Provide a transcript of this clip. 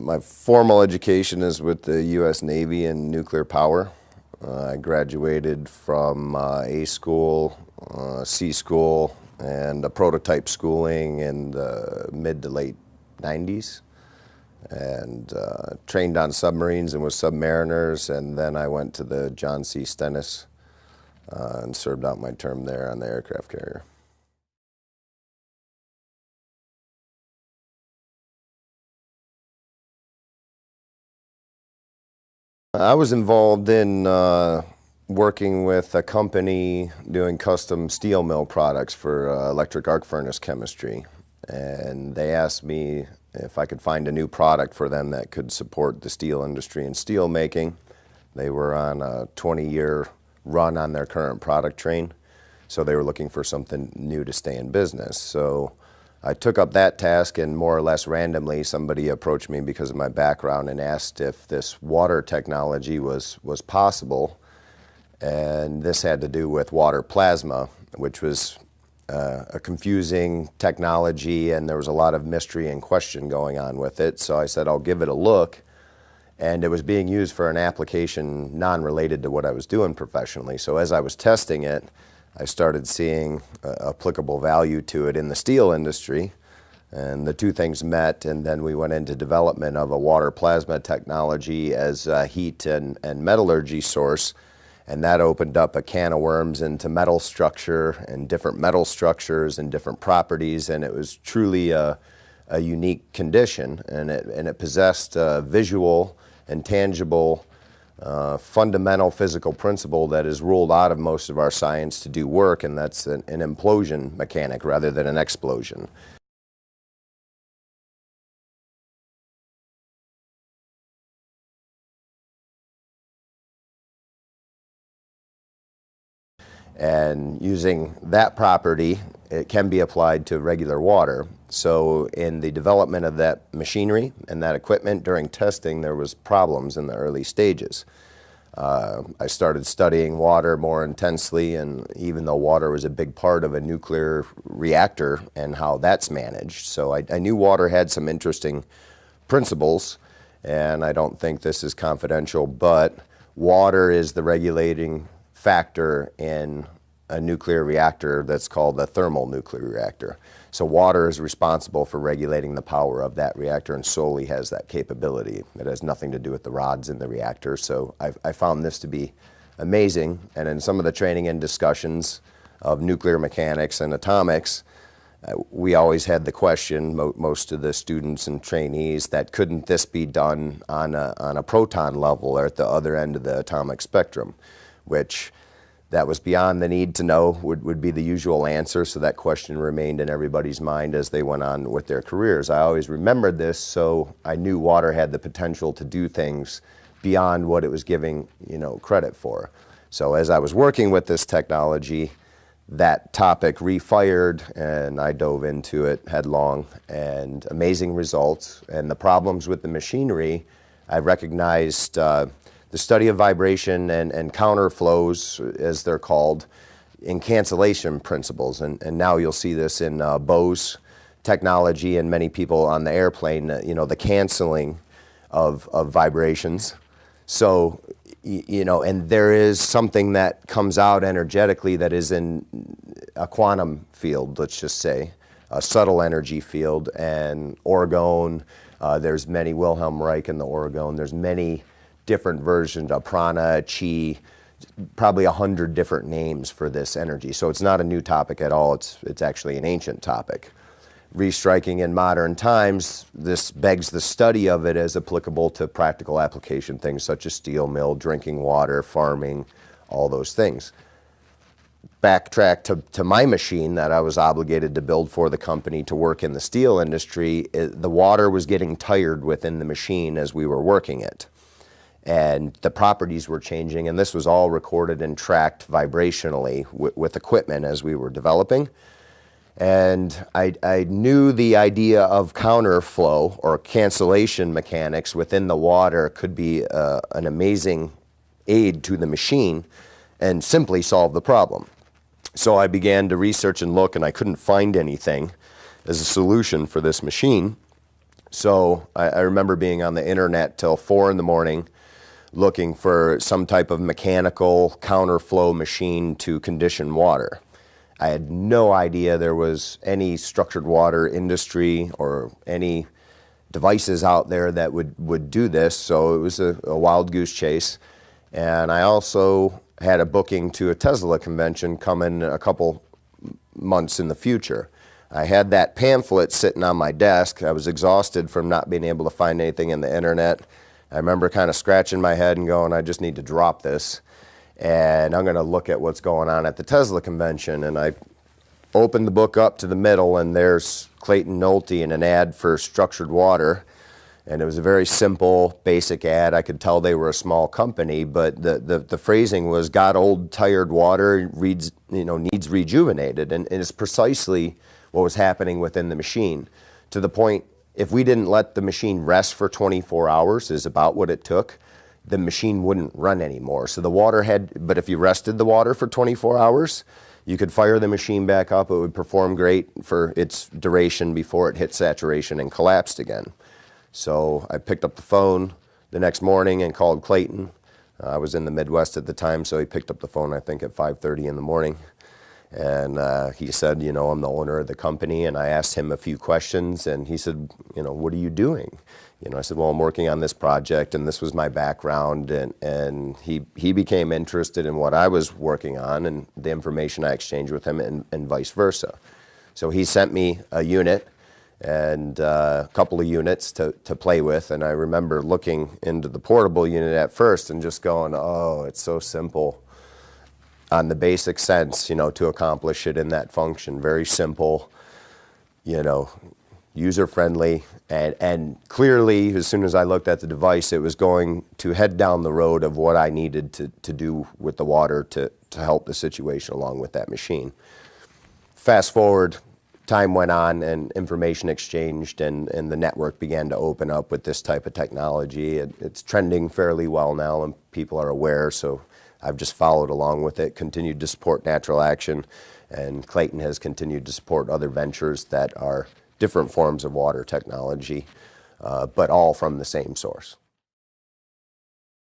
My formal education is with the U.S. Navy in nuclear power. I graduated from A school, C school, and a prototype schooling in the mid to late 90s, and trained on submarines and was submariners, and then I went to the John C. Stennis and served out my term there on the aircraft carrier. I was involved in working with a company doing custom steel mill products for electric arc furnace chemistry, and they asked me if I could find a new product for them that could support the steel industry and steel making. They were on a 20-year run on their current product train, so they were looking for something new to stay in business. So I took up that task, and more or less randomly somebody approached me because of my background and asked if this water technology was possible. And this had to do with water plasma, which was a confusing technology, and there was a lot of mystery and question going on with it. So I said, I'll give it a look. And it was being used for an application non-related to what I was doing professionally. So as I was testing it, I started seeing applicable value to it in the steel industry, and the two things met, and then we went into development of a water plasma technology as a heat and metallurgy source, and that opened up a can of worms into metal structure and different metal structures and different properties, and it was truly a unique condition, and it possessed visual and tangible fundamental physical principle that is ruled out of most of our science to do work, and that's an implosion mechanic rather than an explosion. And using that property, it can be applied to regular water. So in the development of that machinery and that equipment during testing, there was problems in the early stages. I started studying water more intensely, and even though water was a big part of a nuclear reactor and how that's managed, so I knew water had some interesting principles, and I don't think this is confidential, but water is the regulating factor in a nuclear reactor that's called a thermal nuclear reactor. So water is responsible for regulating the power of that reactor and solely has that capability. It has nothing to do with the rods in the reactor. So I found this to be amazing, and in some of the training and discussions of nuclear mechanics and atomics, we always had the question, most of the students and trainees, that couldn't this be done on a proton level or at the other end of the atomic spectrum, which that was beyond the need to know would be the usual answer, so that question remained in everybody's mind as they went on with their careers. I always remembered this, so I knew water had the potential to do things beyond what it was giving, credit for. So as I was working with this technology, that topic refired, and I dove into it headlong, and amazing results. And the problems with the machinery, I recognized the study of vibration and counterflows, as they're called, in cancellation principles. And now you'll see this in Bose technology and many people on the airplane, the canceling of vibrations. So, and there is something that comes out energetically that is in a quantum field, let's just say, a subtle energy field, and orgone, there's many, Wilhelm Reich in the orgone, there's many different versions of prana, chi, probably 100 different names for this energy. So it's not a new topic at all, it's actually an ancient topic. Restriking in modern times, this begs the study of it as applicable to practical application things such as steel mill, drinking water, farming, all those things. Backtrack to my machine that I was obligated to build for the company to work in the steel industry, the water was getting tired within the machine as we were working it. And the properties were changing, and this was all recorded and tracked vibrationally with equipment as we were developing. And I knew the idea of counterflow or cancellation mechanics within the water could be an amazing aid to the machine and simply solve the problem. So I began to research and look, and I couldn't find anything as a solution for this machine. So I remember being on the internet till 4 in the morning looking for some type of mechanical counterflow machine to condition water. I had no idea there was any structured water industry or any devices out there that would do this, so it was a wild goose chase. And I also had a booking to a Tesla convention coming a couple months in the future. I had that pamphlet sitting on my desk. I was exhausted from not being able to find anything in the internet. I remember kind of scratching my head and going, I just need to drop this, and I'm going to look at what's going on at the Tesla convention. And I opened the book up to the middle, and there's Clayton Nolte in an ad for structured water. And it was a very simple, basic ad. I could tell they were a small company, but the phrasing was, "Got old, tired water, needs rejuvenated," and it's precisely what was happening within the machine. To the point, if we didn't let the machine rest for 24 hours, is about what it took, the machine wouldn't run anymore. So the water but if you rested the water for 24 hours, you could fire the machine back up. It would perform great for its duration before it hit saturation and collapsed again. So I picked up the phone the next morning and called Clayton. I was in the Midwest at the time, so he picked up the phone, I think, at 5:30 in the morning. And he said, I'm the owner of the company. And I asked him a few questions, and he said, what are you doing? I said, well, I'm working on this project, and this was my background. And he became interested in what I was working on and the information I exchanged with him, and vice versa. So he sent me a unit and a couple of units to play with. And I remember looking into the portable unit at first and just going, oh, it's so simple on the basic sense, to accomplish it in that function. Very simple, user-friendly, and clearly, as soon as I looked at the device, it was going to head down the road of what I needed to do with the water to help the situation along with that machine. Fast forward, time went on and information exchanged, and the network began to open up with this type of technology. It's trending fairly well now, and people are aware, so I've just followed along with it, continued to support Natural Action, and Clayton has continued to support other ventures that are different forms of water technology, but all from the same source.